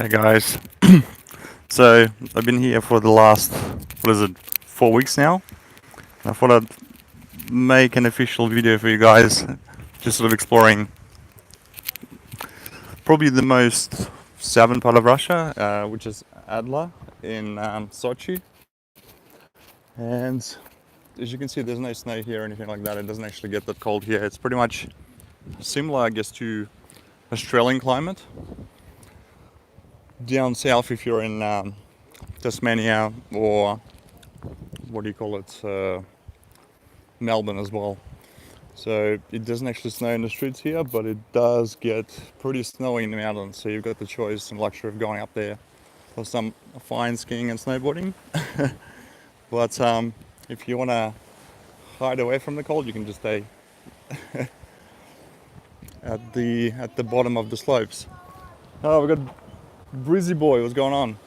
Hey guys, so I've been here for the last, 4 weeks now. I thought I'd make an official video for you guys, just sort of exploring probably the most southern part of Russia, which is Adler in Sochi. And as you can see, there's no snow here or anything like that. It doesn't actually get that cold here. It's pretty much similar, I guess, to Australian climate. Down south, if you're in Tasmania or what do you call it, Melbourne as well. So it doesn't actually snow in the streets here, but it does get pretty snowy in the mountains. So you've got the choice and luxury of going up there for some fine skiing and snowboarding. But if you want to hide away from the cold, you can just stay at the bottom of the slopes. Oh, we've got Brizzy Boy. What's going on?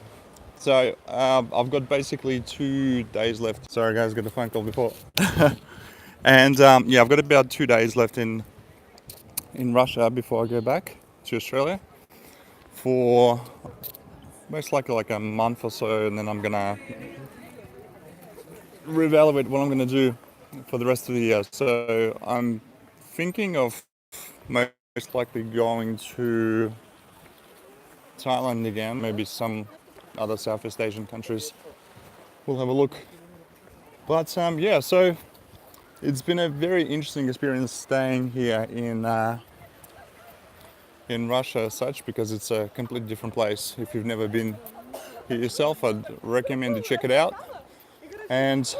So I've got basically 2 days left. Sorry guys, got a phone call before. And yeah, I've got about 2 days left in Russia before I go back to Australia for most likely like a month or so, and then I'm gonna reevaluate what I'm gonna do for the rest of the year. So I'm thinking of most likely going to Thailand again, maybe some other Southeast Asian countries. We'll have a look. But yeah, so it's been a very interesting experience staying here in Russia as such, because it's a completely different place. If you've never been here yourself, I'd recommend to check it out. And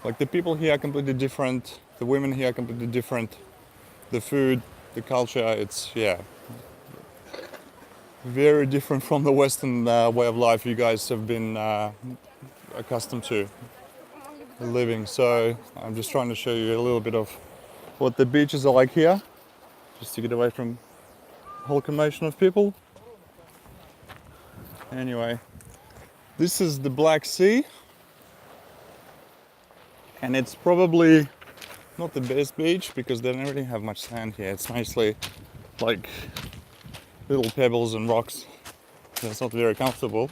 like the people here are completely different, the women here are completely different, the food, the culture, it's very different from the Western way of life you guys have been accustomed to living. So I'm just trying to show you a little bit of what the beaches are like here, just to get away from the whole commotion of people. Anyway, this is the Black Sea, and it's probably not the best beach because they don't really have much sand here. It's mostly like little pebbles and rocks, so it's not very comfortable.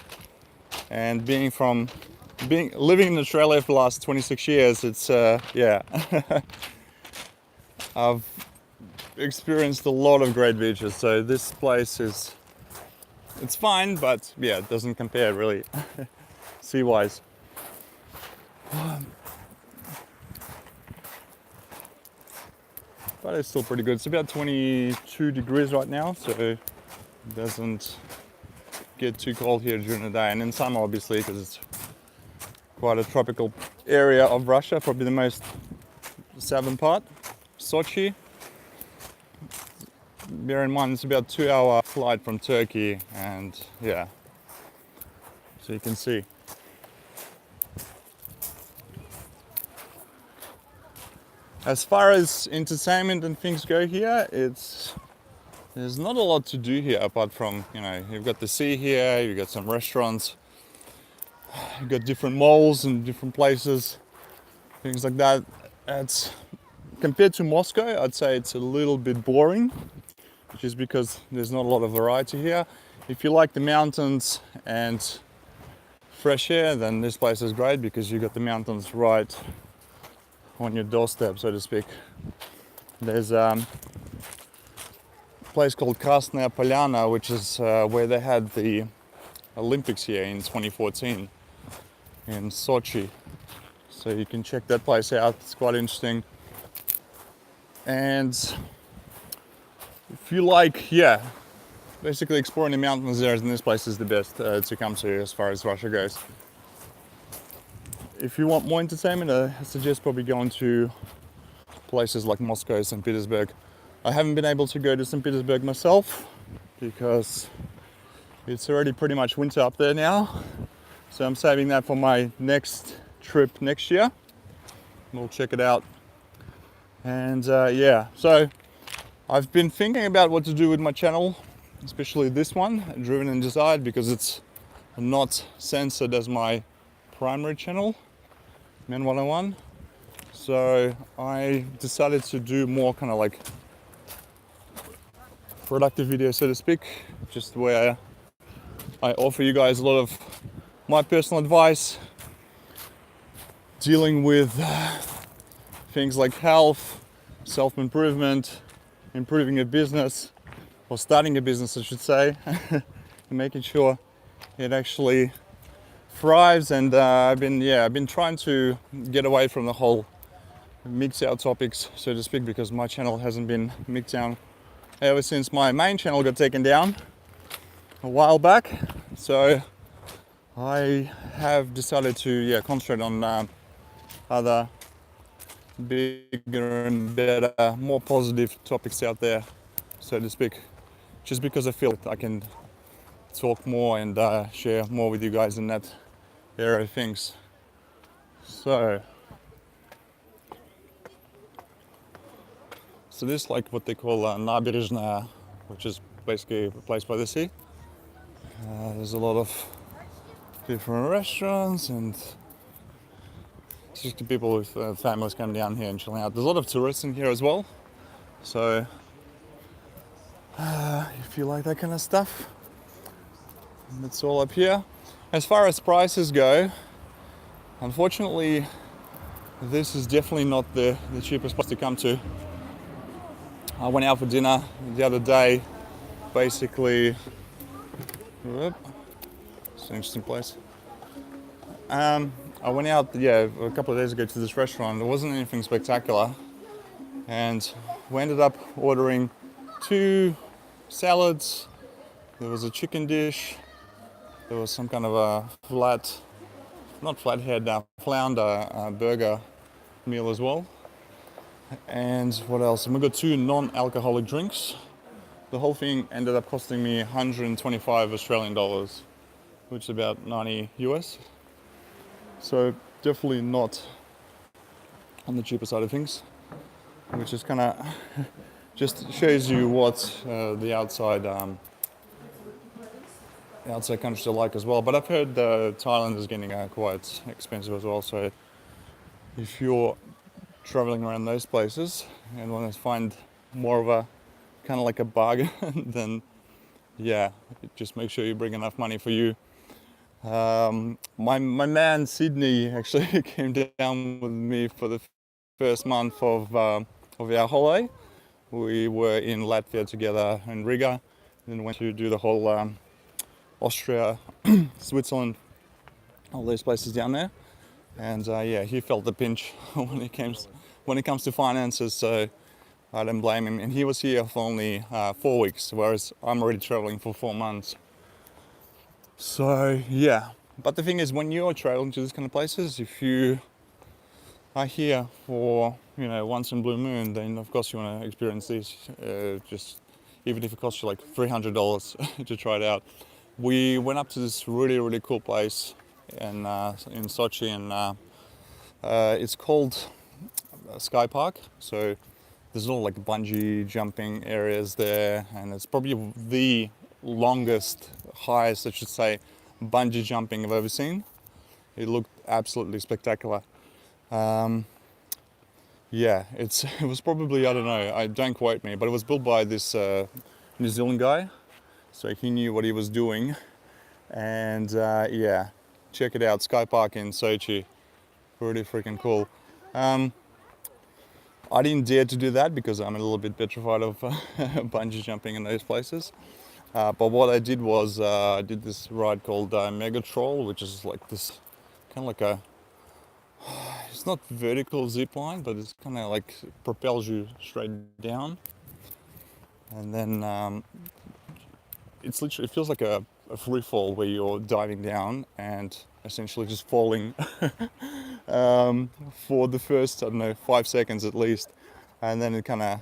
And living in Australia for the last 26 years, it's yeah. I've experienced a lot of great beaches, so this place it's fine, but yeah, it doesn't compare really sea wise. But it's still pretty good. It's about 22 degrees right now, so it doesn't get too cold here during the day. And in summer, obviously, because it's quite a tropical area of Russia, probably the most southern part, Sochi. Bear in mind, it's about a 2-hour flight from Turkey, and yeah, so you can see. As far as entertainment and things go here, there's not a lot to do here apart from, you've got the sea here, you've got some restaurants, you've got different malls and different places, things like that. It's compared to Moscow, I'd say it's a little bit boring, which is because there's not a lot of variety here. If you like the mountains and fresh air, then this place is great because you've got the mountains right on your doorstep, so to speak. There's a place called Krasnaya Polyana, which is where they had the Olympics here in 2014 in Sochi. So you can check that place out, it's quite interesting. And if you like, basically exploring the mountains there, then this place is the best to come to as far as Russia goes. If you want more entertainment, I suggest probably going to places like Moscow, St. Petersburg. I haven't been able to go to St. Petersburg myself because it's already pretty much winter up there now. So I'm saving that for my next trip next year. We'll check it out. And yeah, so I've been thinking about what to do with my channel, especially this one, Driven and Desired, because it's not censored as my primary channel, Men 101. So I decided to do more kind of like productive video, so to speak, just where I offer you guys a lot of my personal advice dealing with things like health, self-improvement, improving a business, or starting a business, I should say, and making sure it actually thrives. And I've been trying to get away from the whole MGTOW topics, so to speak, because my channel hasn't been MGTOW ever since my main channel got taken down a while back. So I have decided to concentrate on other bigger and better, more positive topics out there, so to speak, just because I feel that I can talk more and share more with you guys in that area of things. So this is like what they call Nabережная, which is basically a place by the sea. There's a lot of different restaurants and just the people with families coming down here and chilling out. There's a lot of tourists in here as well. So if you like that kind of stuff, it's all up here. As far as prices go, unfortunately, this is definitely not the cheapest place to come to. I went out for dinner the other day, basically. It's an interesting place. I went out, a couple of days ago to this restaurant. It wasn't anything spectacular, and we ended up ordering 2 salads. There was a chicken dish. There was some kind of a flounder burger meal as well. And what else? And we got 2 non-alcoholic drinks. The whole thing ended up costing me 125 Australian dollars, which is about 90 US. So definitely not on the cheaper side of things, which is kind of just shows you what the outside countries are like as well. But I've heard Thailand is getting quite expensive as well. So if you're traveling around those places and want to find more of a kind of like a bargain, then just make sure you bring enough money for you. My man Sydney actually came down with me for the first month of our holiday. We were in Latvia together in Riga, then went to do the whole Austria, Switzerland, all those places down there. And he felt the pinch when it comes to finances, so I don't blame him. And he was here for only 4 weeks, whereas I'm already traveling for 4 months. So but the thing is, when you're traveling to these kind of places, if you are here for once in blue moon, then of course you want to experience these. Just even if it costs you like $300 to try it out. We went up to this really, really cool place in Sochi, and it's called Sky Park. So there's all like bungee jumping areas there, and it's probably the longest, highest, I should say, bungee jumping I've ever seen. It looked absolutely spectacular. It was probably, I don't know, don't quote me, but it was built by this New Zealand guy, so he knew what he was doing. And check it out, Sky Park in Sochi, pretty freaking cool. I didn't dare to do that because I'm a little bit petrified of bungee jumping in those places. But what I did was I did this ride called Mega Troll, which is like this kind of like it's not vertical zip line, but it's kind of like propels you straight down. And then it feels like a free fall where you're diving down and essentially just falling for the first, 5 seconds at least. And then it kind of,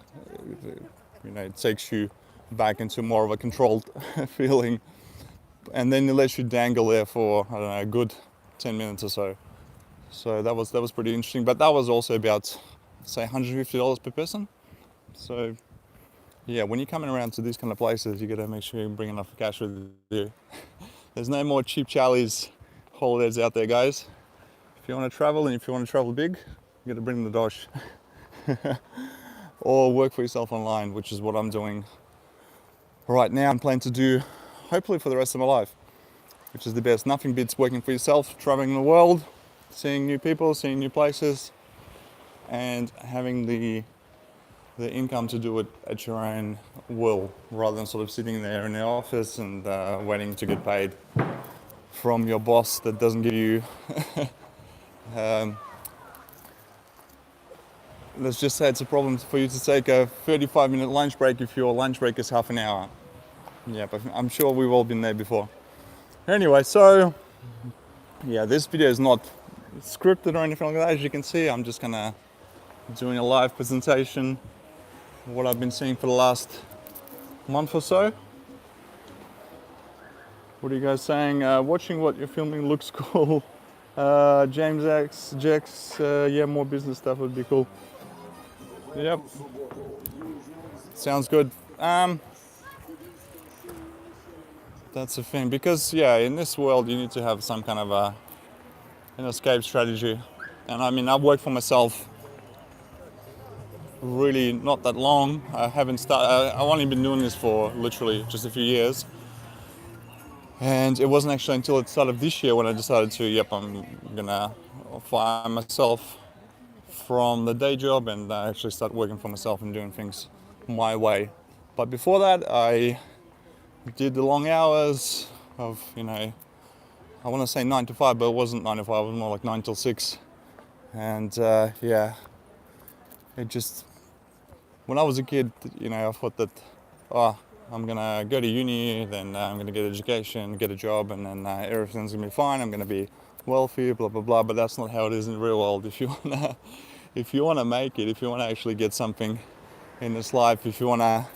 it takes you back into more of a controlled feeling. And then it lets you dangle there for, a good 10 minutes or so. So that was pretty interesting. But that was also about, say, $150 per person. So when you're coming around to these kind of places, you got to make sure you bring enough cash with you. There's no more cheap Charlie's holidays out there, guys. If you want to travel, and if you want to travel big, you got to bring the dosh. Or work for yourself online, which is what I'm doing. right now and plan to do hopefully for the rest of my life, which is the best. Nothing beats working for yourself, traveling the world, seeing new people, seeing new places, and having the income to do it at your own will, rather than sort of sitting there in the office and waiting to get paid from your boss that doesn't give you let's just say it's a problem for you to take a 35-minute lunch break if your lunch break is half an hour. Yeah, but I'm sure we've all been there before. Anyway, so yeah, this video is not scripted or anything like that. As you can see, I'm just gonna doing a live presentation of what I've been seeing for the last month or so. What are you guys saying? Watching what you're filming looks cool. James X, Jex, yeah, more business stuff would be cool. Yep. Sounds good. That's the thing, because yeah, in this world you need to have some kind of an escape strategy. And I mean, I've worked for myself really not that long. I've only been doing this for literally just a few years. And it wasn't actually until the start of this year when I decided to, I'm gonna fire myself from the day job and actually start working for myself and doing things my way. But before that, I did the long hours of, I want to say 9 to 5, but it wasn't 9 to 5, it was more like 9 till 6. And it just, when I was a kid, I thought that, I'm gonna go to uni, then I'm gonna get education, get a job, and then everything's gonna be fine. I'm gonna be wealthy, blah blah blah. But that's not how it is in the real world. If you wanna make it, if you wanna actually get something in this life, if you wanna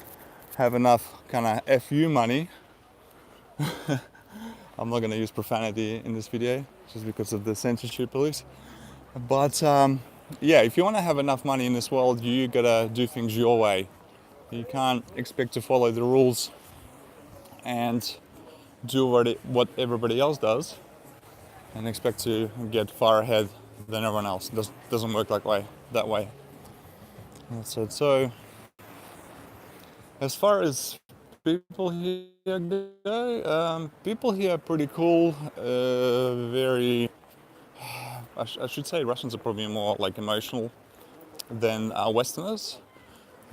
have enough kind of FU money, I'm not gonna use profanity in this video just because of the censorship police. But if you wanna have enough money in this world, you gotta do things your way. You can't expect to follow the rules and do what everybody else does and expect to get far ahead than everyone else. It doesn't work that way. That's it. So, as far as people here go, people here are pretty cool. I should say Russians are probably more like emotional than Westerners.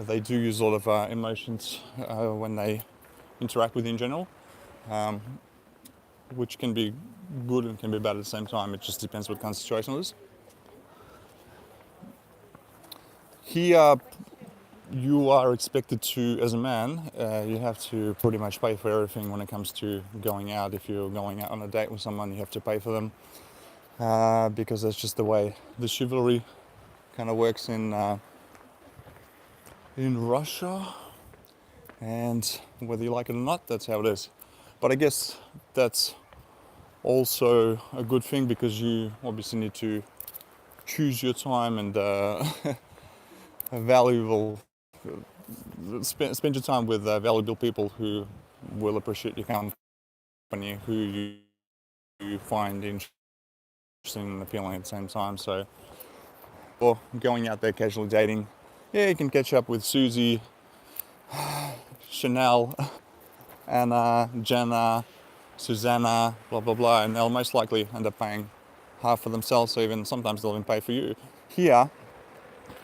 They do use a lot of emotions when they interact with you in general, which can be good and can be bad at the same time. It just depends what kind of situation it is. Here, you are expected to, as a man, you have to pretty much pay for everything when it comes to going out. If you're going out on a date with someone, you have to pay for them because that's just the way the chivalry kind of works in Russia, and whether you like it or not, that's how it is. But I guess that's also a good thing because you obviously need to choose your time and spend your time with valuable people who will appreciate your company, who you find interesting and appealing at the same time. So, or going out there casually dating, yeah, you can catch up with Susie, Chanel, Anna, Jenna, Susanna, blah blah blah, and they'll most likely end up paying half for themselves, so even sometimes they'll even pay for you. Here,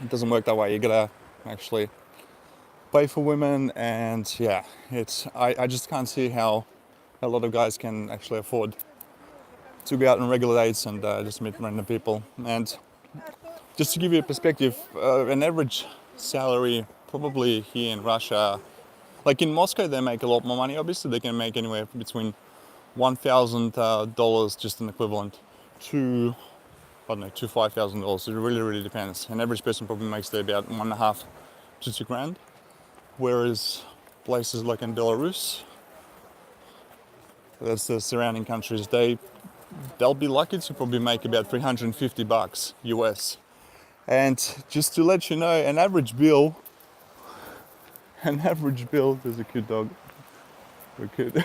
it doesn't work that way. You gotta actually pay for women, and yeah, I just can't see how a lot of guys can actually afford to go out on regular dates and just meet random people. And just to give you a perspective, an average salary probably here in Russia, like in Moscow, they make a lot more money. Obviously, they can make anywhere between $1,000 just an equivalent to, I don't know, to $5,000. It really, really depends. An average person probably makes there about 1.5 to 2 grand. Whereas places like in Belarus, that's the surrounding countries, they'll be lucky to probably make about $350 US. And just to let you know, an average bill, there's a cute dog, we're cute.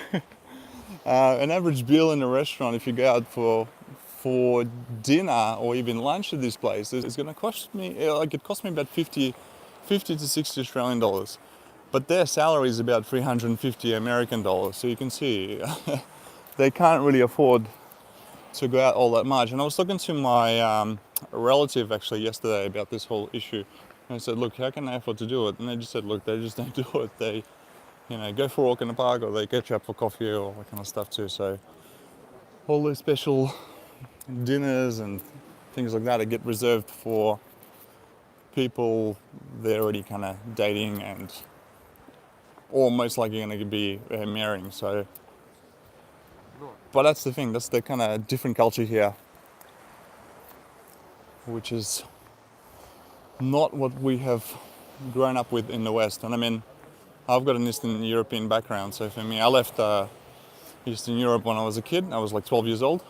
An average bill in a restaurant, if you go out for dinner or even lunch at this place, is going to cost me, it cost me about 50 to 60 Australian dollars. but their salary is about 350 American dollars. So you can see they can't really afford to go out all that much. And I was talking to my relative actually yesterday about this whole issue. And I said, look, how can they afford to do it? And they just said, look, they just don't do it. They, go for a walk in the park, or they catch up for coffee or all that kind of stuff too. So all those special dinners and things like that, I get reserved for people they're already kind of dating and or most likely going to be marrying. So, but that's the thing. That's the kind of different culture here, which is not what we have grown up with in the West. And I mean, I've got an Eastern European background, so for me, I left Eastern Europe when I was a kid. I was like 12 years old.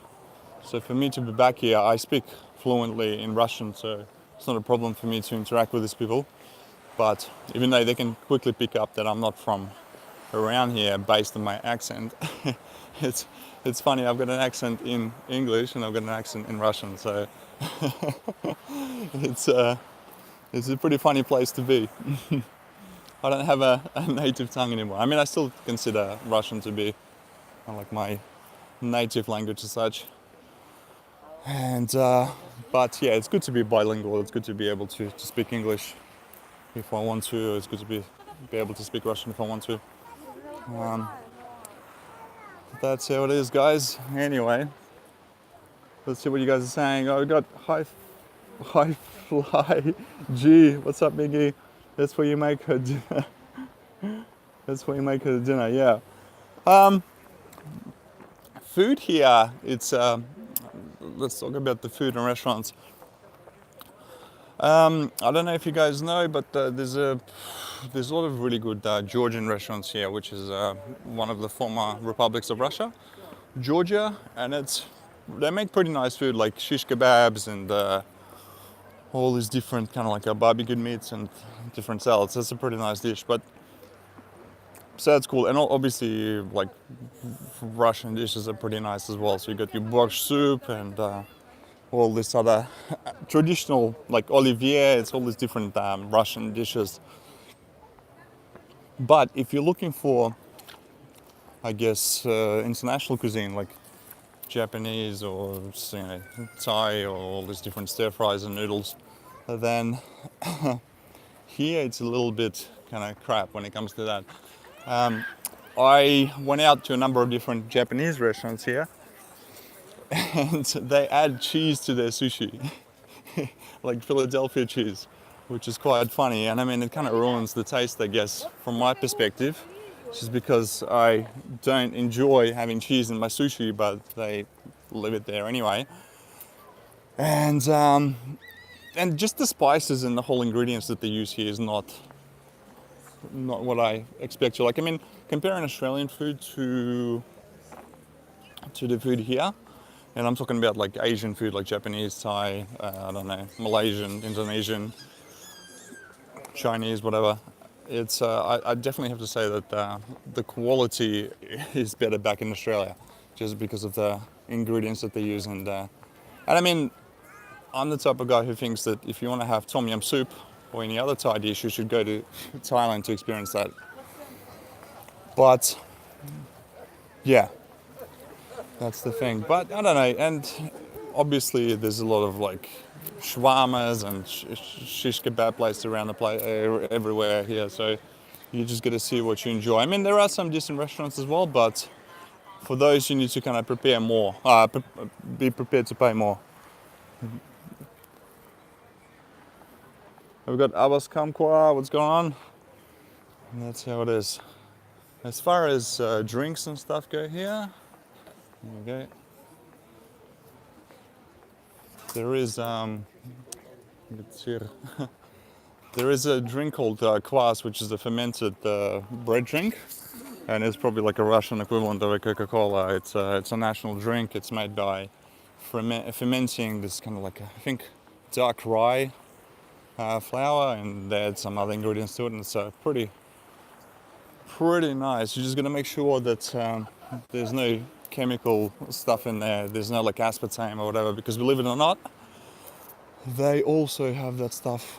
So for me to be back here, I speak fluently in Russian, so it's not a problem for me to interact with these people. But even though they can quickly pick up that I'm not from around here based on my accent, it's funny. I've got an accent in English and I've got an accent in Russian, so it's a pretty funny place to be. I don't have a native tongue anymore. I mean, I still consider Russian to be like my native language as such. And but yeah, it's good to be bilingual. It's good to be able to speak English if I want to. It's good to be able to speak Russian if I want to. That's how it is, guys. Anyway, let's see what you guys are saying. Oh, we got high fly. G, what's up, Miggy? That's where you make her dinner. That's where you make her dinner. Yeah. Food here. It's let's talk about the food and restaurants. I don't know if you guys know, but there's a lot of really good Georgian restaurants here, which is one of the former republics of Russia, Georgia, and they make pretty nice food like shish kebabs and all these different kind of like barbecued meats and different salads. That's a pretty nice dish, but so that's cool. And obviously, like Russian dishes are pretty nice as well. So you got your borscht soup and all this other traditional, like olivier. It's all these different Russian dishes. But if you're looking for, I guess, international cuisine like Japanese or Thai or all these different stir fries and noodles, then here it's a little bit kind of crap when it comes to that. I went out to a number of different Japanese restaurants here, and they add cheese to their sushi, like Philadelphia cheese, which is quite funny. And I mean, it kind of ruins the taste, I guess, from my perspective, just because I don't enjoy having cheese in my sushi, but they leave it there anyway. And just the spices and the whole ingredients that they use here is not what I expect to like. I mean, comparing Australian food to the food here, and I'm talking about like Asian food, like Japanese, Thai, I don't know, Malaysian, Indonesian, Chinese, whatever. It's I definitely have to say that the quality is better back in Australia, just because of the ingredients that they use. And I mean, I'm the type of guy who thinks that if you want to have tom yum soup or any other Thai dish, you should go to Thailand to experience that. But yeah, that's the thing. But I don't know, and obviously there's a lot of like shawarmas and shish kebab places around the place, everywhere here. So you just got to see what you enjoy. I mean, there are some decent restaurants as well, but for those you need to kind of prepare more, be prepared to pay more. We've got Abbas Kamkwa, what's going on? And that's how it is. As far as drinks and stuff go here, okay. There is there is a drink called kvass, which is a fermented bread drink, and it's probably like a Russian equivalent of a Coca-Cola. It's a national drink. It's made by fermenting this kind of like I think dark rye flour, and they add some other ingredients to it, and it's pretty nice. You're just gonna make sure that there's no chemical stuff in there. There's no like aspartame or whatever, because believe it or not, they also have that stuff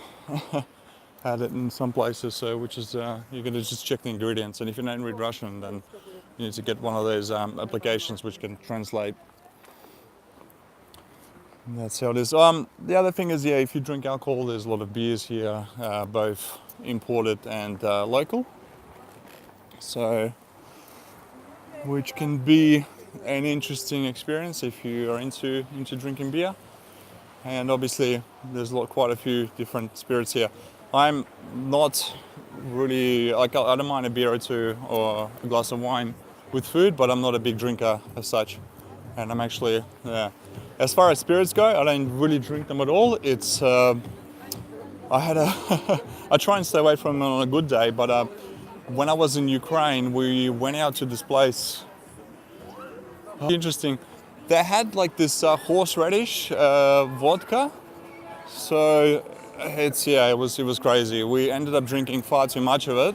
had it in some places. So which is you got to just check the ingredients, and if you don't read Russian, then you need to get one of those applications which can translate. And that's how it is. The other thing is, yeah, if you drink alcohol, there's a lot of beers here, both imported and local. So, which can be an interesting experience if you are into drinking beer. And obviously, there's quite a few different spirits here. I'm not really like I don't mind a beer or two or a glass of wine with food, but I'm not a big drinker as such. And I'm actually, yeah. As far as spirits go, I don't really drink them at all. It's I had a I try and stay away from them on a good day, but when I was in Ukraine, we went out to this place. Interesting. They had like this horseradish vodka. So it was crazy. We ended up drinking far too much of it,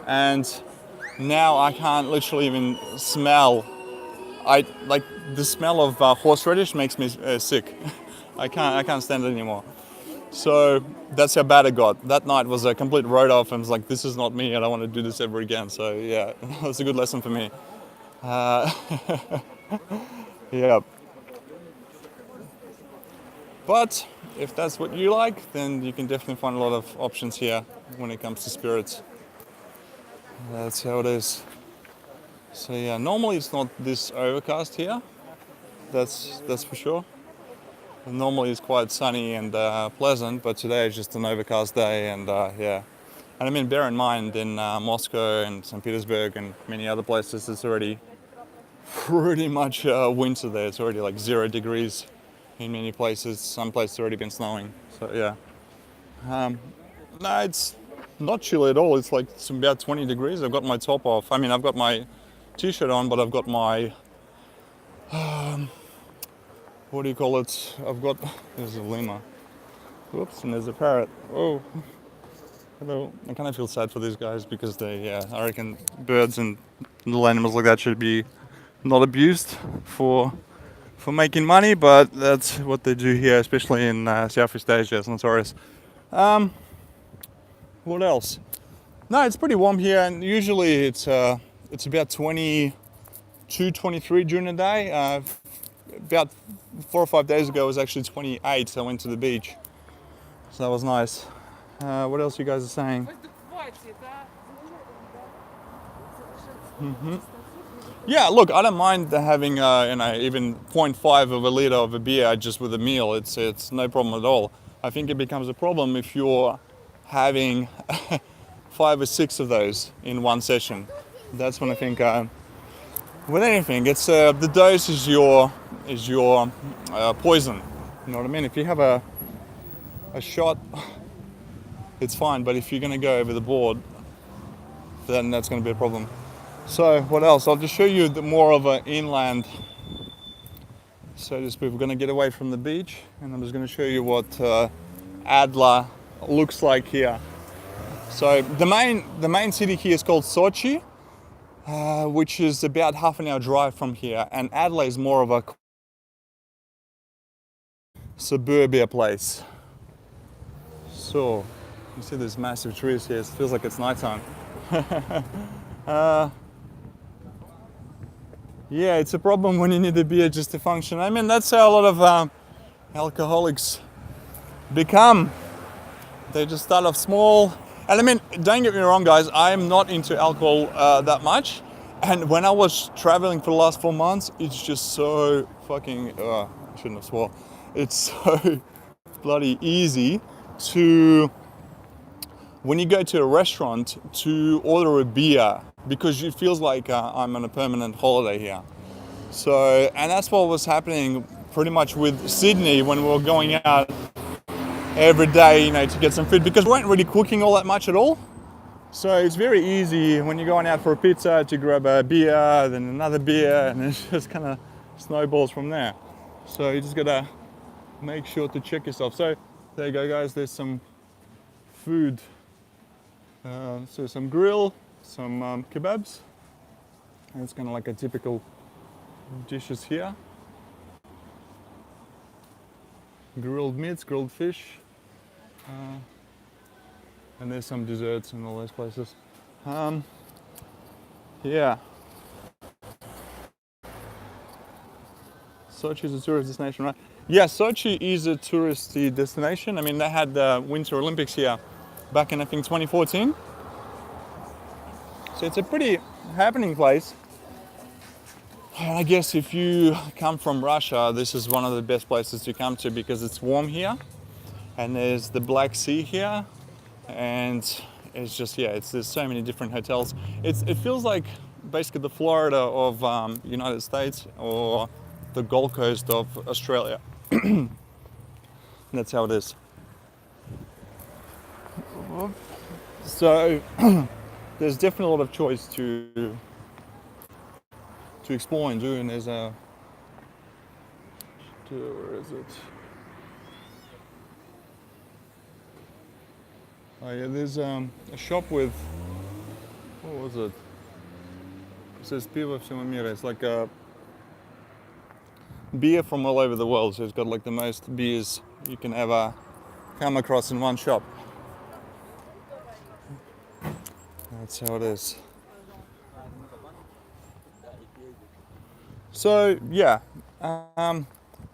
and now I can't literally even smell. I like the smell of horseradish makes me sick. I can't stand it anymore. So that's how bad it got. That night was a complete wrote off, and was like, this is not me. I don't want to do this ever again. So yeah, it was a good lesson for me. Uh, yeah. But if that's what you like, then you can definitely find a lot of options here when it comes to spirits. That's how it is. So yeah, normally it's not this overcast here. That's for sure. Normally it's quite sunny and pleasant, but today is just an overcast day, and yeah. And I mean, bear in mind in Moscow and St. Petersburg and many other places, it's already pretty much winter there. It's already like 0 degrees in many places. Some places already been snowing. So yeah. No, it's not chilly at all. It's about 20 degrees. I've got my top off. I mean, I've got my t-shirt on, but I've got my what do you call it? There's a llama. Whoops, and there's a parrot. Oh, hello. I kind of feel sad for these guys because I reckon birds and little animals like that should be not abused for making money, but that's what they do here, especially in Southeast Asia. It's notorious. What else? No, it's pretty warm here, and usually it's about 22, 23 during the day. About 4 or 5 days ago, it was actually 28. So I went to the beach, so that was nice. What else you guys are saying? Yeah, look, I don't mind having even 0.5 of a liter of a beer just with a meal. It's no problem at all. I think it becomes a problem if you're having 5 or 6 of those in one session. That's when I think with anything, it's the dose is your poison. You know what I mean? If you have a shot, it's fine. But if you're going to go over the board, then that's going to be a problem. So what else? I'll just show you more of an inland. So we're going to get away from the beach, and I'm just going to show you what Adler looks like here. So the main city here is called Sochi, which is about half an hour drive from here, and Adler is more of a suburbia place. So you see there's massive trees here. It feels like it's nighttime. Yeah, it's a problem when you need a beer just to function. I mean, that's how a lot of alcoholics become. They just start off small. And I mean, don't get me wrong, guys, I'm not into alcohol that much. And when I was traveling for the last 4 months, it's just so fucking, I shouldn't have swore. It's so bloody easy to, when you go to a restaurant, to order a beer, because it feels like I'm on a permanent holiday here. So, and that's what was happening pretty much with Sydney when we were going out every day, to get some food, because we weren't really cooking all that much at all. So it's very easy when you're going out for a pizza to grab a beer, then another beer, and it just kind of snowballs from there. So you just gotta make sure to check yourself. So there you go, guys. There's some food. So some grill, some kebabs. And it's kind of like a typical dishes here. Grilled meats, grilled fish. And there's some desserts in all those places. Yeah. Sochi is a tourist destination, right? Yeah, Sochi is a touristy destination. I mean, they had the Winter Olympics here back in, I think, 2014. So it's a pretty happening place. I guess if you come from Russia, this is one of the best places to come to because it's warm here. And there's the Black Sea here. And it's just, yeah, there's so many different hotels. It feels like basically the Florida of United States or the Gold Coast of Australia. That's how it is. So there's definitely a lot of choice to explore and do, and there's where is it? Oh yeah, there's a shop with, what was it? It says Pivo всего мира. It's like a beer from all over the world. So it's got like the most beers you can ever come across in one shop. That's how it is. So yeah,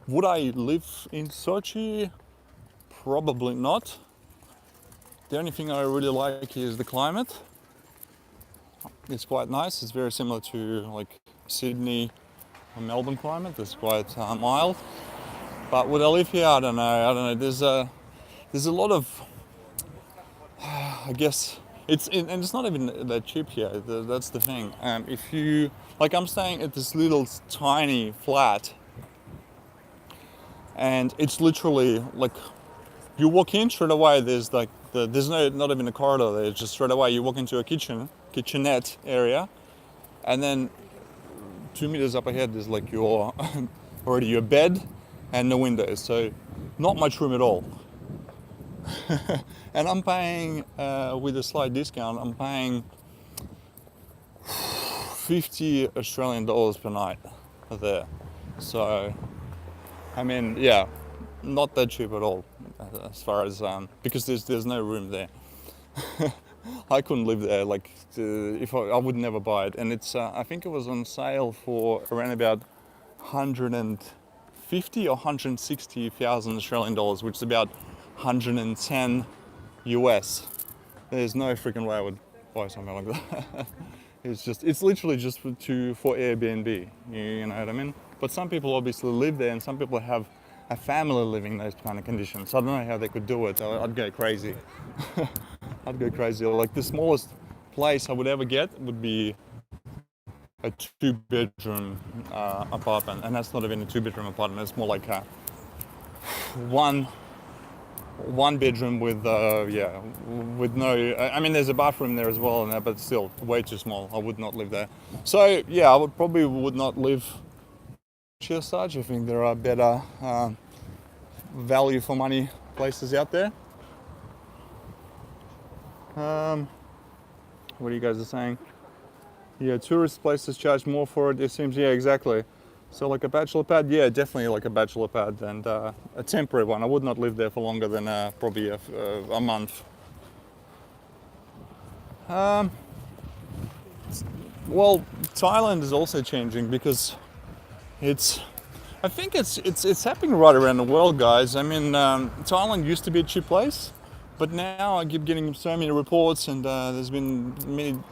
would I live in Sochi? Probably not. The only thing I really like is the climate. It's quite nice. It's very similar to like Sydney or Melbourne climate. It's quite mild. But would I live here? I don't know. There's a lot of, I guess, and it's not even that cheap here. That's the thing. If you, like, I'm staying at this little tiny flat, and it's literally like, you walk in straight away. There's like there's not even a corridor there. It's just straight away you walk into a kitchenette area, and then 2 meters up ahead is like your already your bed and the windows. So not much room at all. And I'm paying with a slight discount. I'm paying 50 Australian dollars per night there. So I mean, yeah, not that cheap at all, as far as because there's no room there. I couldn't live there. Like, if I would never buy it, and it's I think it was on sale for around about 150 or 160,000 Australian dollars, which is about 110 US. There's no freaking way I would buy something like that. It's literally just for Airbnb. You know what I mean? But some people obviously live there, and some people have a family living in those kind of conditions. I don't know how they could do it. I'd go crazy. I'd go crazy. Like the smallest place I would ever get would be a 2-bedroom apartment, and that's not even a 2-bedroom apartment. It's more like a one bedroom with with no. I mean, there's a bathroom there as well, but still way too small. I would not live there. So yeah, I would not live. As such, I think there are better value for money places out there. What you guys are saying? Yeah, tourist places charge more for it. It seems, yeah, exactly. So like a bachelor pad, yeah, definitely like a bachelor pad, and a temporary one. I would not live there for longer than probably a month. Well, Thailand is also changing because I think it's happening right around the world, guys. I mean, Thailand used to be a cheap place, but now I keep getting so many reports, and there's been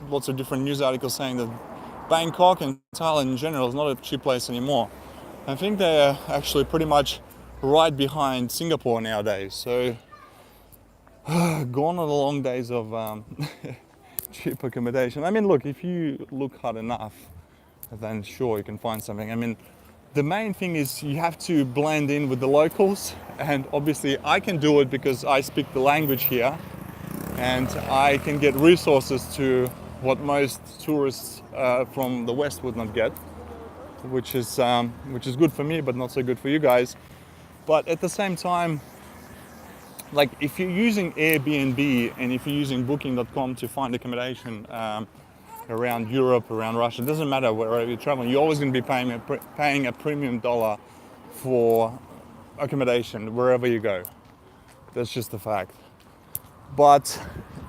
lots of different news articles saying that Bangkok and Thailand in general is not a cheap place anymore. I think they're actually pretty much right behind Singapore nowadays. So, gone are the long days of cheap accommodation. I mean, look, if you look hard enough, then sure, you can find something. I mean, the main thing is you have to blend in with the locals, and obviously I can do it because I speak the language here, and I can get resources to what most tourists from the West would not get, which is good for me, but not so good for you guys. But at the same time, like if you're using Airbnb and if you're using Booking.com to find accommodation around Europe, around Russia, it doesn't matter wherever you're traveling, you're always going to be paying a premium dollar for accommodation wherever you go. That's just a fact. But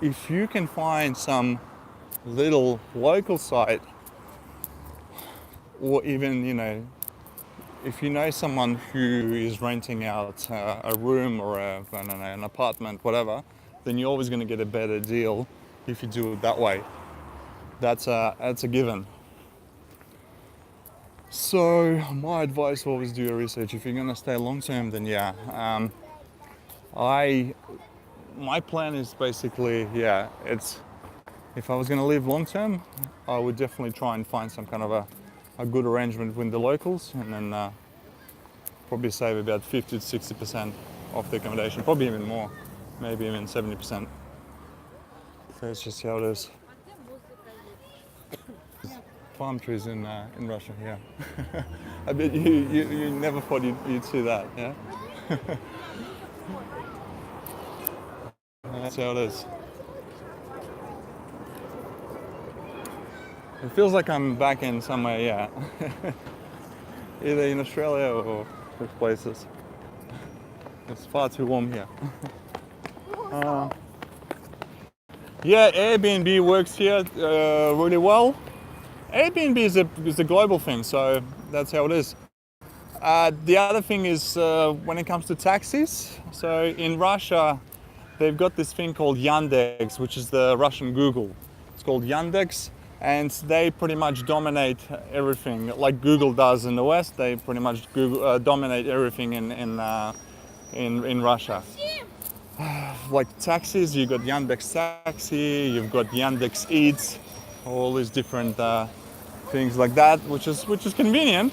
if you can find some little local site, or even, if you know someone who is renting out a room or I don't know, an apartment, whatever, then you're always going to get a better deal if you do it that way. That's a given. So my advice: always do your research. If you're going to stay long term, then yeah. My plan is basically, it's, if I was going to live long term, I would definitely try and find some kind of a good arrangement with the locals, and then probably save about 50 to 60% off the accommodation, probably even more, maybe even 70%. So that's just how it is. Palm trees in Russia, yeah. I bet you never thought you'd see that, yeah? That's how it is. It feels like I'm back in somewhere, yeah. Either in Australia or those places. It's far too warm here. Yeah, Airbnb works here really well. Airbnb is a global thing, so that's how it is. The other thing is when it comes to taxis. So in Russia, they've got this thing called Yandex, which is the Russian Google. It's called Yandex, and they pretty much dominate everything, like Google does in the West. They pretty much dominate everything in Russia. Like taxis, you got Yandex Taxi, you've got Yandex Eats, all these different things like that, which is convenient,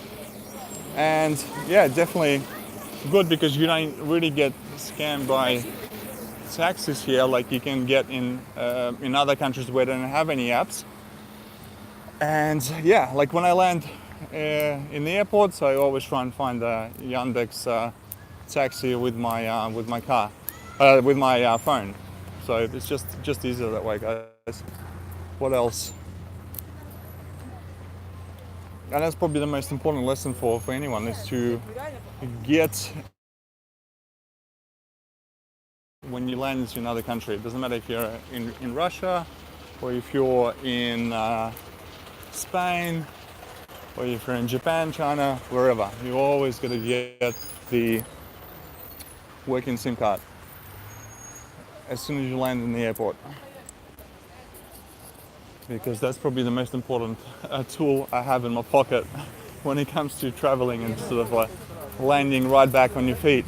and yeah, definitely good because you don't really get scammed by taxis here like you can get in other countries where they don't have any apps. And yeah, like when I land in the airports, I always try and find a Yandex taxi with my car, with my phone. So it's just easier that way, guys. What else? And that's probably the most important lesson for anyone, is to get, when you land into another country, it doesn't matter if you're in Russia or if you're in Spain or if you're in Japan, China, wherever, you always got to get the working SIM card as soon as you land in the airport, because that's probably the most important tool I have in my pocket when it comes to traveling and sort of like landing right back on your feet.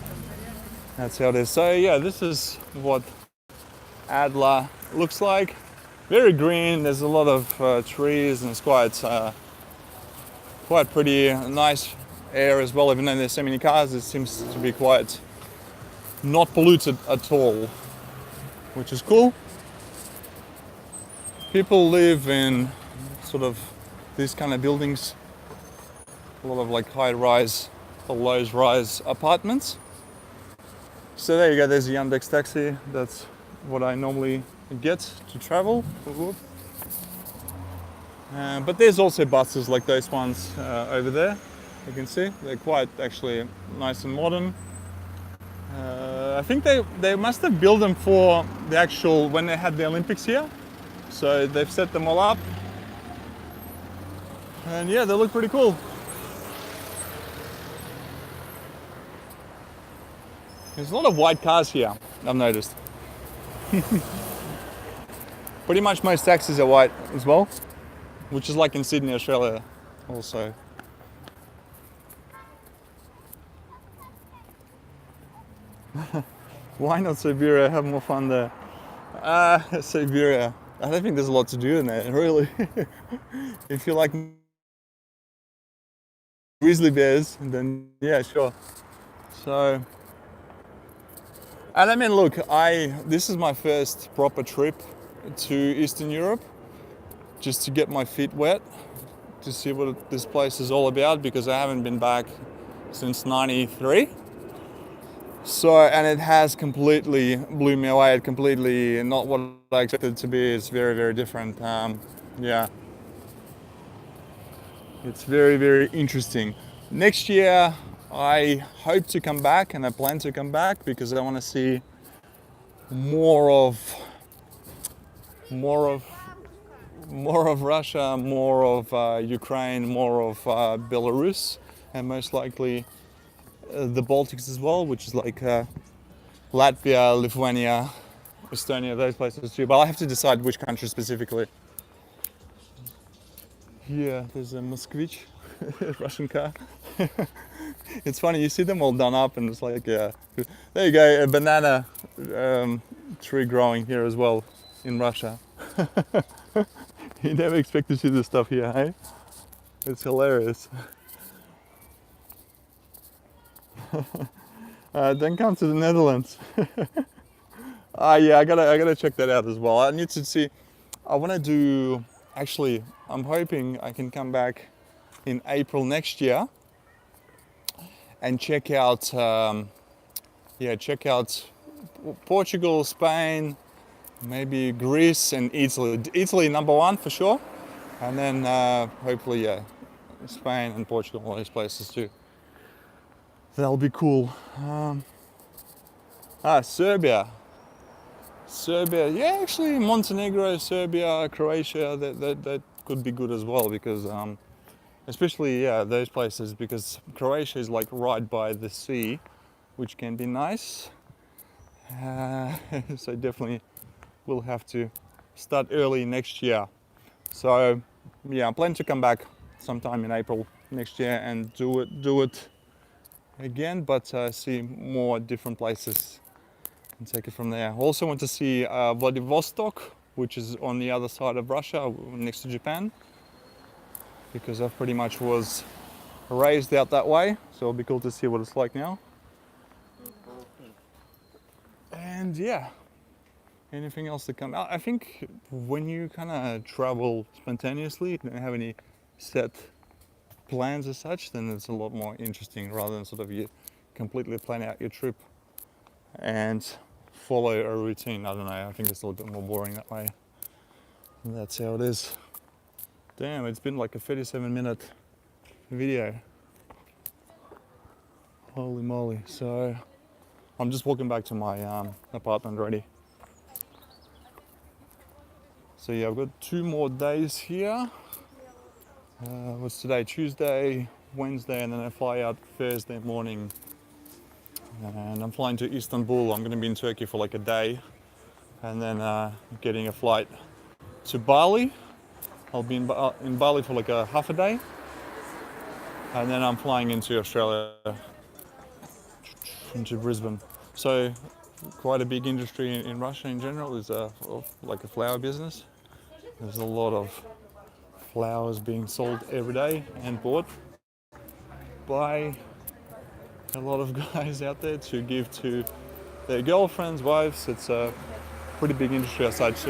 That's how it is. So yeah, this is what Adler looks like. Very green. There's a lot of trees, and it's quite pretty, nice air as well. Even though there's so many cars, it seems to be quite not polluted at all, which is cool. People live in sort of these kind of buildings, a lot of like high-rise or low-rise apartments. So there you go, there's a Yandex Taxi. That's what I normally get to travel. But there's also buses like those ones over there. You can see they're quite actually nice and modern. I think they must have built them for the actual, when they had the Olympics here. So they've set them all up. And yeah, they look pretty cool. There's a lot of white cars here, I've noticed. Pretty much most taxis are white as well, which is like in Sydney, Australia also. Why not Siberia? Have more fun there. Siberia. I don't think there's a lot to do in there, really. If you like grizzly bears, then yeah, sure. So, and I mean, look, this is my first proper trip to Eastern Europe, just to get my feet wet, to see what this place is all about, because I haven't been back since '93. So, and it has completely blew me away. It completely not what I expected it to be. It's very, very different. Yeah, it's very, very interesting. Next year, I hope to come back, and I plan to come back because I want to see more of more of Russia, more of Ukraine, more of Belarus, and most likely the Baltics as well, which is like Latvia, Lithuania, Estonia, those places too. But I have to decide which country specifically. Here, there's a Moskvich, Russian car. It's funny, you see them all done up, and it's like, there you go, a banana tree growing here as well in Russia. You never expect to see this stuff here, hey? It's hilarious. Then come to the Netherlands. Yeah, I gotta check that out as well. I need to see. I want to do. Actually, I'm hoping I can come back in April next year and check out. Check out Portugal, Spain, maybe Greece and Italy. Italy number one for sure, and then hopefully Spain and Portugal, all these places too. That'll be cool. Serbia. Yeah, actually Montenegro, Serbia, Croatia, that could be good as well because especially those places because Croatia is like right by the sea, which can be nice. So definitely we'll have to start early next year. So yeah, I'm planning to come back sometime in April next year and do it again, but see more different places and take it from there. I also want to see Vladivostok, which is on the other side of Russia, next to Japan, because I pretty much was raised out that way, so it'll be cool to see what it's like now. And yeah, anything else to come out? I think when you kind of travel spontaneously, you don't have any set plans as such, then it's a lot more interesting rather than sort of you completely plan out your trip and follow a routine. I don't know, I think it's a little bit more boring that way. And that's how it is. Damn, it's been like a 37-minute video. Holy moly. So I'm just walking back to my apartment already. So yeah, I've got 2 more days here. What's today? Tuesday, Wednesday, and then I fly out Thursday morning. And I'm flying to Istanbul. I'm going to be in Turkey for like a day, and then getting a flight to Bali. I'll be in Bali for like a half a day, and then I'm flying into Australia, into Brisbane. So quite a big industry in Russia in general is like a flower business. There's a lot of flowers being sold every day and bought by a lot of guys out there to give to their girlfriends, wives. It's a pretty big industry as such,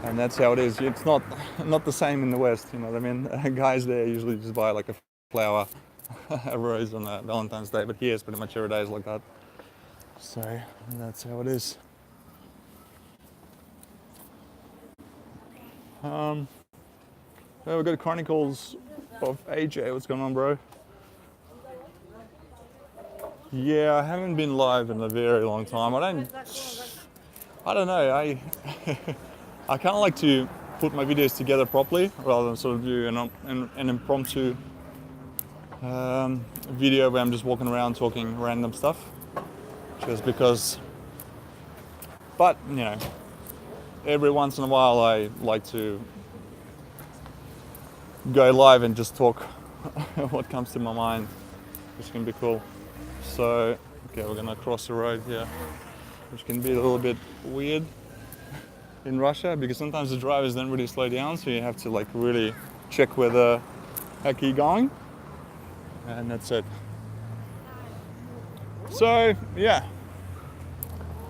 and that's how it is. It's not the same in the West, you know what I mean? Guys there usually just buy like a flower, a rose on Valentine's Day, but here it's pretty much every day is like that. So that's how it is. Well, we've got Chronicles of AJ. What's going on, bro? Yeah, I haven't been live in a very long time. I don't know. I I kind of like to put my videos together properly rather than sort of do an impromptu video where I'm just walking around talking random stuff. Just because, but you know, every once in a while I like to go live and just talk what comes to my mind, which can be cool. So, okay, we're gonna cross the road here, which can be a little bit weird in Russia because sometimes the drivers don't really slow down, so you have to like really check where the heck you're going, and that's it. So, yeah,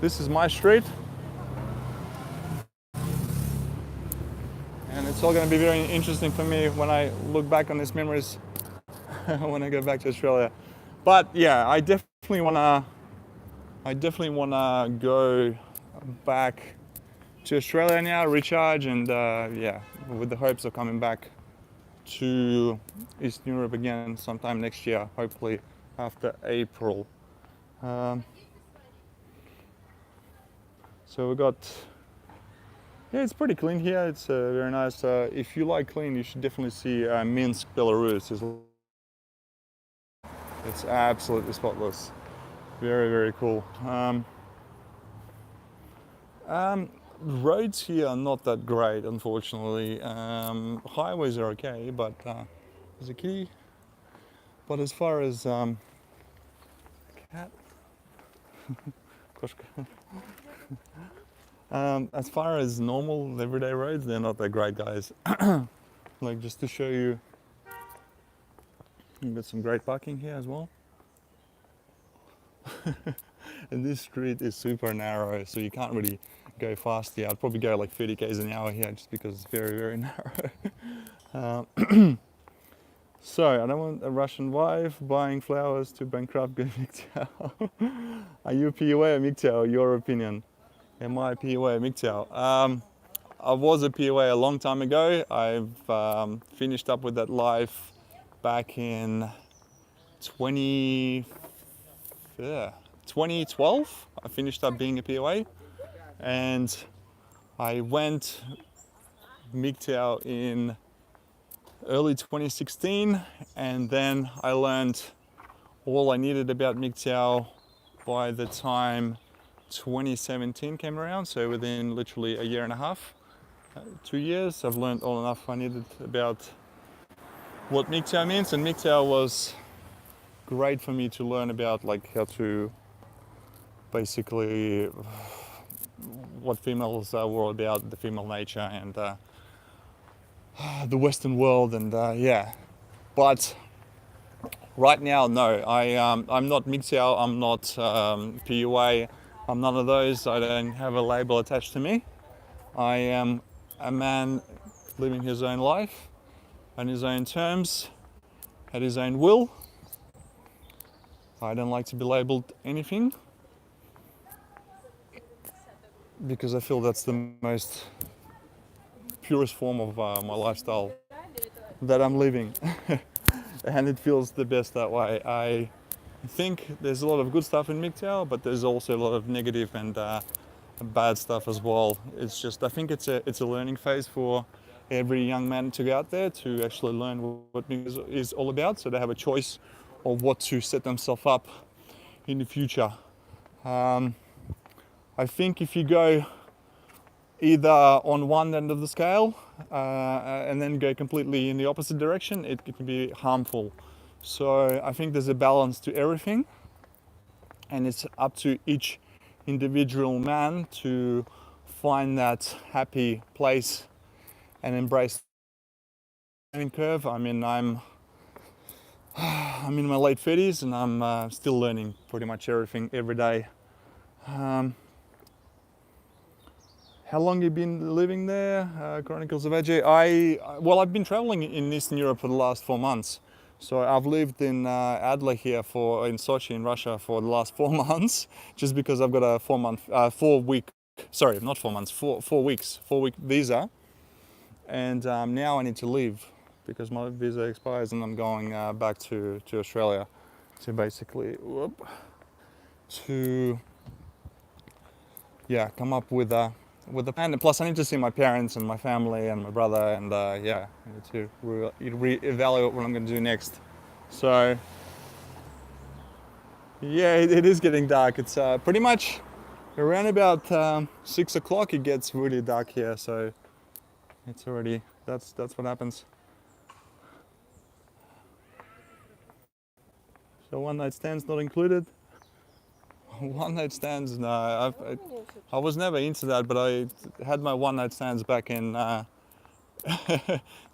this is my street, and it's all gonna be very interesting for me when I look back on these memories when I go back to Australia. But yeah, I definitely wanna go back to Australia now, recharge, and with the hopes of coming back to Eastern Europe again sometime next year, hopefully after April. So we got, yeah, it's pretty clean here. It's very nice. If you like clean, you should definitely see Minsk, Belarus. It's absolutely spotless. Very, very cool. Roads here are not that great, unfortunately. Highways are okay, but there's a key. But as far as cat, Koshka. As far as normal everyday roads, they're not that great, guys. Like just to show you, you've got some great parking here as well. And this street is super narrow, so you can't really go fast here. I'd probably go like 30 k's an hour here just because it's very, very narrow. So, I don't want a Russian wife buying flowers to bankrupt MGTOW. Are you PUA or MGTOW? Your opinion. Am I PUA or MGTOW? I was a PUA a long time ago. I've finished up with that life back in 2012. I finished up being a PUA, and I went MGTOW in early 2016, and then I learned all I needed about MGTOW by the time 2017 came around. So within literally a year and a half, 2 years, I've learned all enough I needed about what MGTOW means, and MGTOW was great for me to learn about, like how to basically what females were all about, the female nature, and the Western world, and yeah. But right now, no, I'm not MGTOW, I'm not PUA, I'm none of those. I don't have a label attached to me. I am a man living his own life on his own terms, at his own will. I don't like to be labeled anything because I feel that's the most purest form of my lifestyle that I'm living. And it feels the best that way. I think there's a lot of good stuff in MGTOW, but there's also a lot of negative and bad stuff as well. It's just, I think it's a learning phase for every young man to go out there to actually learn what MGTOW is all about, so they have a choice of what to set themselves up in the future. I think if you go either on one end of the scale and then go completely in the opposite direction, it can be harmful. So I think there's a balance to everything, and it's up to each individual man to find that happy place and embrace the learning curve. I mean, I'm in my late 30s and I'm still learning pretty much everything every day. How long you been living there, Chronicles of AJ? I've been traveling in Eastern Europe for the last 4 months. So I've lived in Adler here in Sochi in Russia for the last 4 months, just because I've got a 4-week visa, and now I need to leave because my visa expires and I'm going back to Australia to basically come up with a plan. And plus I need to see my parents and my family and my brother, and I need to re-evaluate what I'm going to do next. So yeah, it is getting dark. It's pretty much around about 6 o'clock it gets really dark here, so it's already, that's what happens. So one night stands not included. One night stands, no, I was never into that, but I had my one night stands back in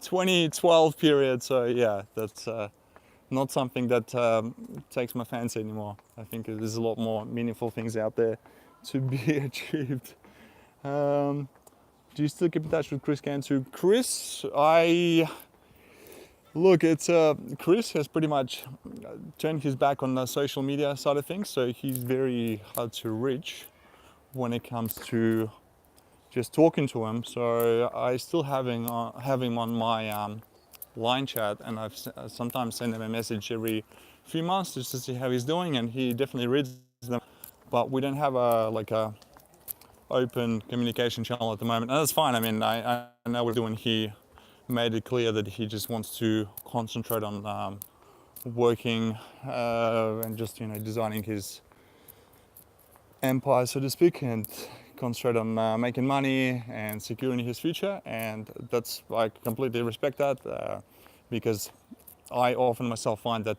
2012 period, so yeah, that's not something that takes my fancy anymore. I think there's a lot more meaningful things out there to be achieved. Do you still keep in touch with Chris Cantu? Chris, Chris has pretty much turned his back on the social media side of things, so he's very hard to reach when it comes to just talking to him. So I still have him on my line chat, and I've sometimes send him a message every few months just to see how he's doing, and he definitely reads them. But we don't have a open communication channel at the moment, and that's fine. I mean, I know what he's doing. He made it clear that he just wants to concentrate on working and just designing his empire, so to speak, and concentrate on making money and securing his future. And that's, I completely respect that, because I often myself find that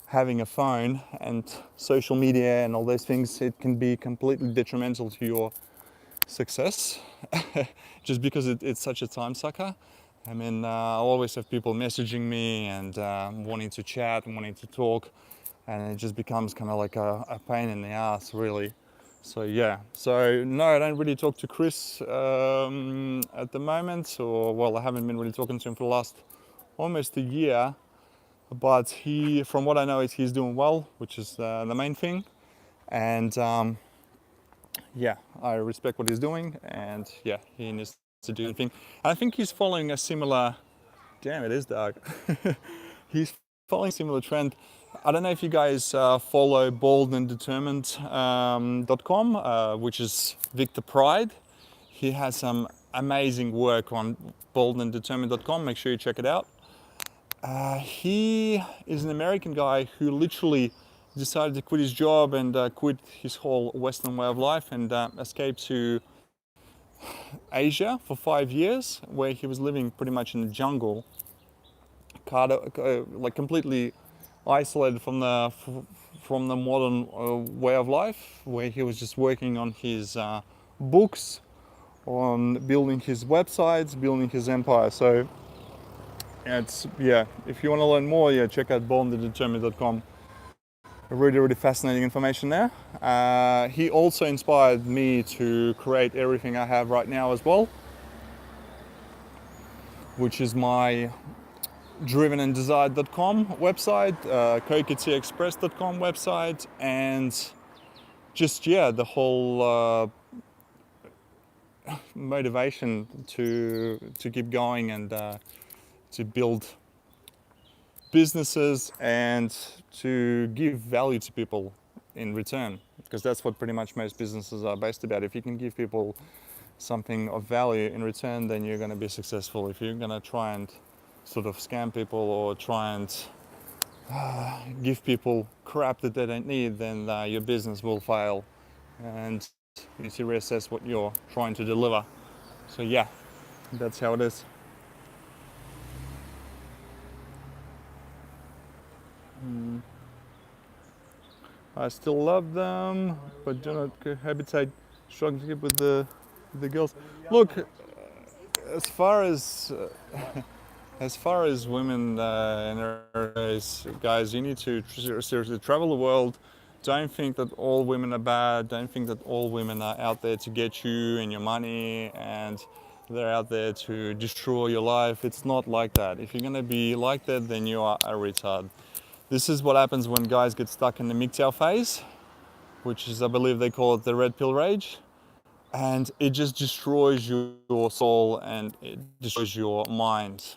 having a phone and social media and all those things, it can be completely detrimental to your success, just because it's such a time sucker. I mean, I always have people messaging me and wanting to chat and wanting to talk, and it just becomes kind of like a pain in the ass, really. So yeah, so no, I don't really talk to Chris at the moment, or well, I haven't been really talking to him for the last almost a year. But he, from what I know, is he's doing well, which is the main thing. And yeah, I respect what he's doing, and yeah, he needs to do anything. And I think he's following a similar. Damn, it is dark. He's following a similar trend. I don't know if you guys follow boldanddetermined.com, which is Victor Pride. He has some amazing work on boldanddetermined.com. Make sure you check it out. He is an American guy who literally decided to quit his job and quit his whole Western way of life and escape to Asia for 5 years, where he was living pretty much in the jungle, like completely isolated from the modern way of life, where he was just working on his books, on building his websites, building his empire. So it's, yeah, if you want to learn more, yeah, check out boldanddetermined.com. Really fascinating information there. He also inspired me to create everything I have right now as well, which is my drivenanddesired.com website, kokitsyexpress.com website, and just, yeah, the whole motivation to keep going and to build businesses and to give value to people in return, because that's what pretty much most businesses are based about. If you can give people something of value in return, then you're going to be successful. If you're going to try and sort of scam people or try and give people crap that they don't need, then your business will fail, and you need to reassess what you're trying to deliver. So yeah, that's how it is. I still love them, but do not cohabitate. Struggling to keep with the girls. Look, as far as women and guys, you need to seriously travel the world. Don't think that all women are bad. Don't think that all women are out there to get you and your money, and they're out there to destroy your life. It's not like that. If you're gonna be like that, then you are a retard. This is what happens when guys get stuck in the MGTOW phase, which is, I believe they call it the red pill rage. And it just destroys your soul and it destroys your mind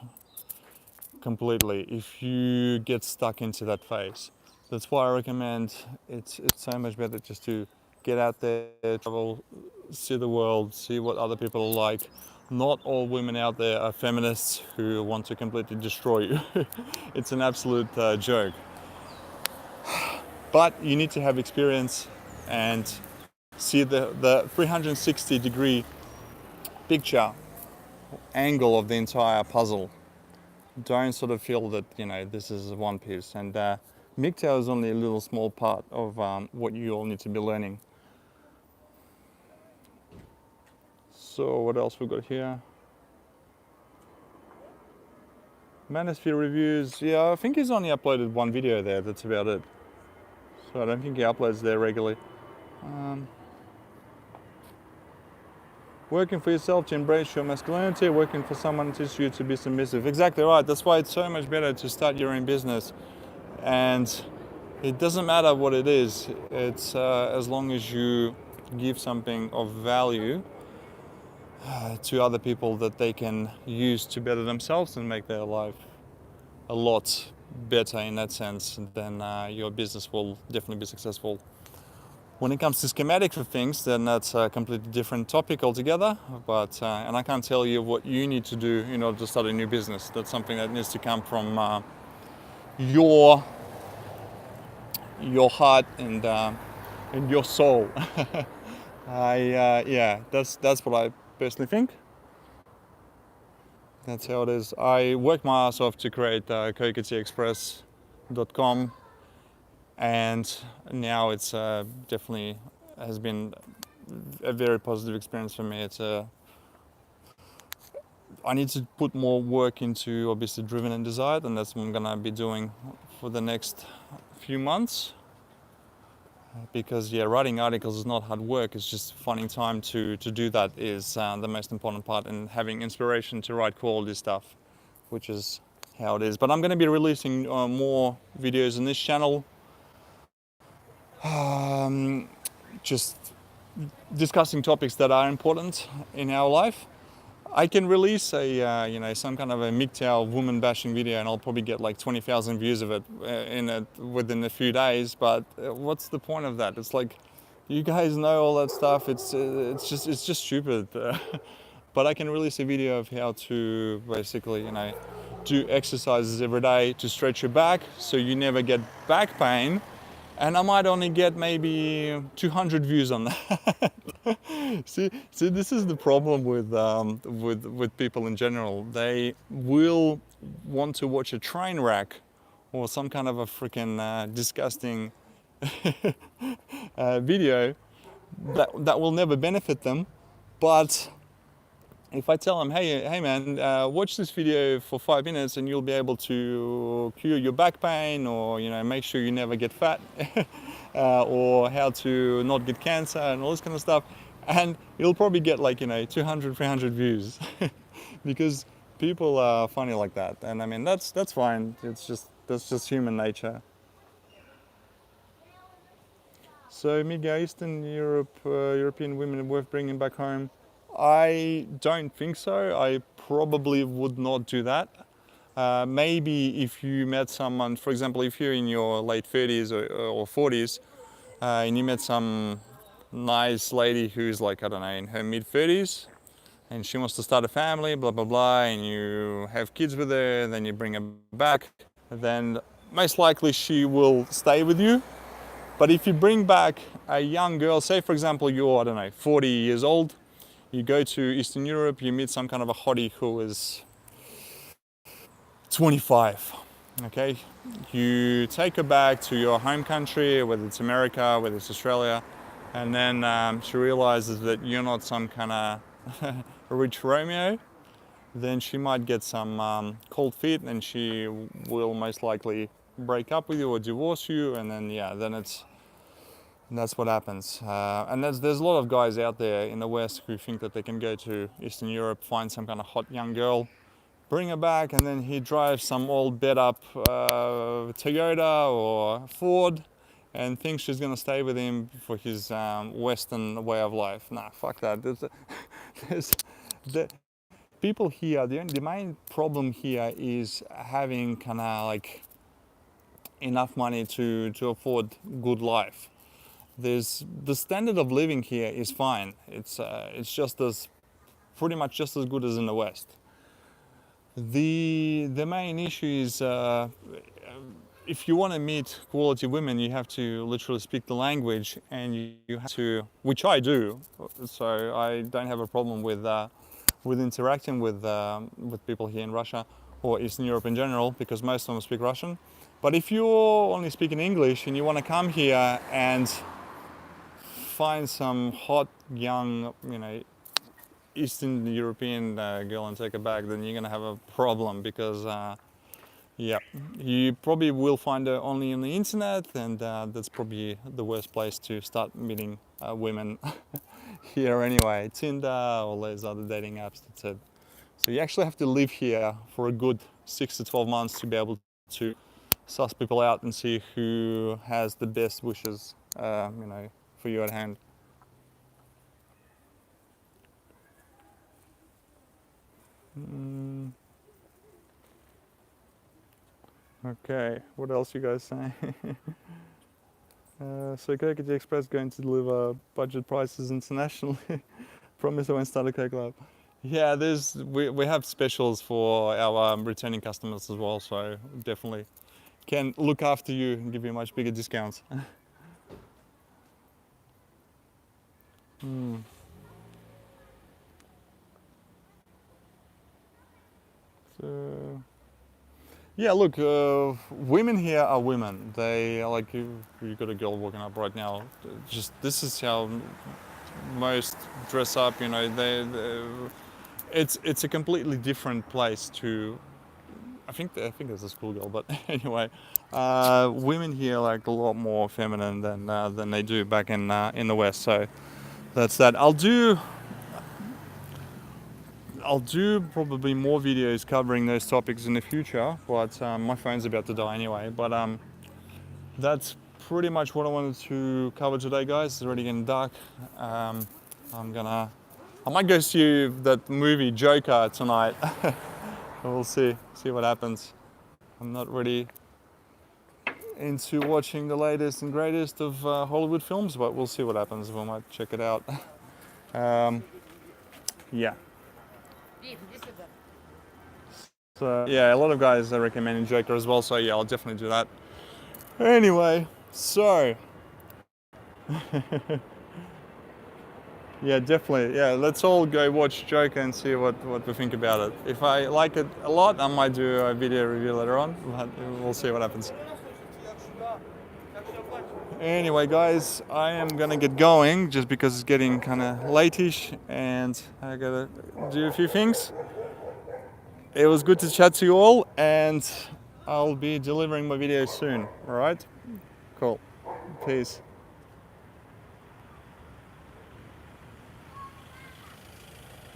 completely if you get stuck into that phase. That's why I recommend it's so much better just to get out there, travel, see the world, see what other people are like. Not all women out there are feminists who want to completely destroy you. It's an absolute joke. But you need to have experience and see the 360-degree picture angle of the entire puzzle. Don't sort of feel that, this is one piece. And MGTOW is only a little small part of what you all need to be learning. So what else we got here? Manosphere reviews. Yeah, I think he's only uploaded one video there. That's about it. So I don't think he uploads there regularly. Working for yourself to embrace your masculinity, working for someone to teach you to be submissive. Exactly right. That's why it's so much better to start your own business. And it doesn't matter what it is. It's as long as you give something of value to other people that they can use to better themselves and make their life a lot better in that sense, then your business will definitely be successful. When it comes to schematics of things, then that's a completely different topic altogether. But and I can't tell you what you need to do in order to start a new business. That's something that needs to come from your heart and your soul. Yeah, that's what I personally think. That's how it is. I worked my ass off to create CocoTExpress.com, and now it's definitely has been a very positive experience for me. I need to put more work into obviously Driven and Desired, and that's what I'm gonna be doing for the next few months. Because yeah, writing articles is not hard work. It's just finding time to do that is the most important part, and having inspiration to write quality stuff, which is how it is. But I'm going to be releasing more videos on this channel, just discussing topics that are important in our life. I can release some kind of a MGTOW woman bashing video, and I'll probably get like 20,000 views of it within a few days. But what's the point of that? It's like, you guys know all that stuff. It's just stupid. But I can release a video of how to basically do exercises every day to stretch your back, so you never get back pain. And I might only get maybe 200 views on that. see, this is the problem with people in general. They will want to watch a train wreck or some kind of a freaking disgusting video that will never benefit them. But if I tell them, hey man, watch this video for 5 minutes and you'll be able to cure your back pain, or make sure you never get fat, or how to not get cancer and all this kind of stuff, and you'll probably get like 200, 300 views, because people are funny like that, and I mean that's fine. That's just human nature. So Middle Eastern European women worth bringing back home? I don't think so. I probably would not do that. Maybe if you met someone, for example, if you're in your late 30s or 40s, and you met some nice lady who's like, I don't know, in her mid 30s, and she wants to start a family, blah, blah, blah, and you have kids with her, then you bring her back, then most likely she will stay with you. But if you bring back a young girl, say for example, you're, I don't know, 40 years old, you go to Eastern Europe, you meet some kind of a hottie who is 25, okay? You take her back to your home country, whether it's America, whether it's Australia, and then she realizes that you're not some kind of rich Romeo, then she might get some cold feet, and she will most likely break up with you or divorce you, and then that's what happens. And there's a lot of guys out there in the West who think that they can go to Eastern Europe, find some kind of hot young girl, bring her back, and then he drives some old bet up Toyota or Ford, and thinks she's gonna stay with him for his Western way of life. Nah, fuck that. The people here, the main problem here is having kind of like enough money to afford good life. The standard of living here is fine. It's pretty much just as good as in the West. The main issue is if you want to meet quality women, you have to literally speak the language, and you have to, which I do. So I don't have a problem with interacting with people here in Russia or Eastern Europe in general, because most of them speak Russian. But if you're only speaking English and you want to come here and find some hot young, Eastern European girl and take her back, then you're gonna have a problem, because yeah, you probably will find her only on the internet, and that's probably the worst place to start meeting women here anyway. Tinder, all those other dating apps, that's it. So you actually have to live here for a good 6 to 12 months to be able to suss people out and see who has the best wishes, for you at hand. Okay, what else you guys saying? So Coca Express going to deliver budget prices internationally. Promise I won't start a Coke Club. Yeah, we have specials for our returning customers as well, so definitely can look after you and give you much bigger discounts. Hmm. So, yeah, look, women here are women. They are like you got a girl walking up right now. Just this is how most dress up. You know, it's a completely different place to. I think there's a schoolgirl, but anyway, women here are like a lot more feminine than they do back in the West. So that's that. I'll do probably more videos covering those topics in the future, but my phone's about to die anyway. But that's pretty much what I wanted to cover today, guys. It's already getting dark. Um, I might go see that movie Joker tonight. We'll see what happens. I'm not really into watching the latest and greatest of Hollywood films, but we'll see what happens. We might check it out. Um, yeah. So yeah, a lot of guys are recommending Joker as well. So yeah, I'll definitely do that. Anyway, so yeah, definitely. Yeah, let's all go watch Joker and see what we think about it. If I like it a lot, I might do a video review later on. But we'll see what happens. Anyway, guys, I am gonna get going just because it's getting kind of lateish and I gotta do a few things. It was good to chat to you all, and I'll be delivering my video soon. All right? Cool. Peace.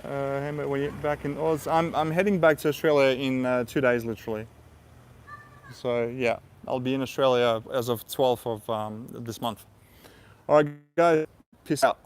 Hey, mate, when you're back in Oz, I'm heading back to Australia in 2 days, literally. So yeah, I'll be in Australia as of 12th of this month. All right, guys, peace out.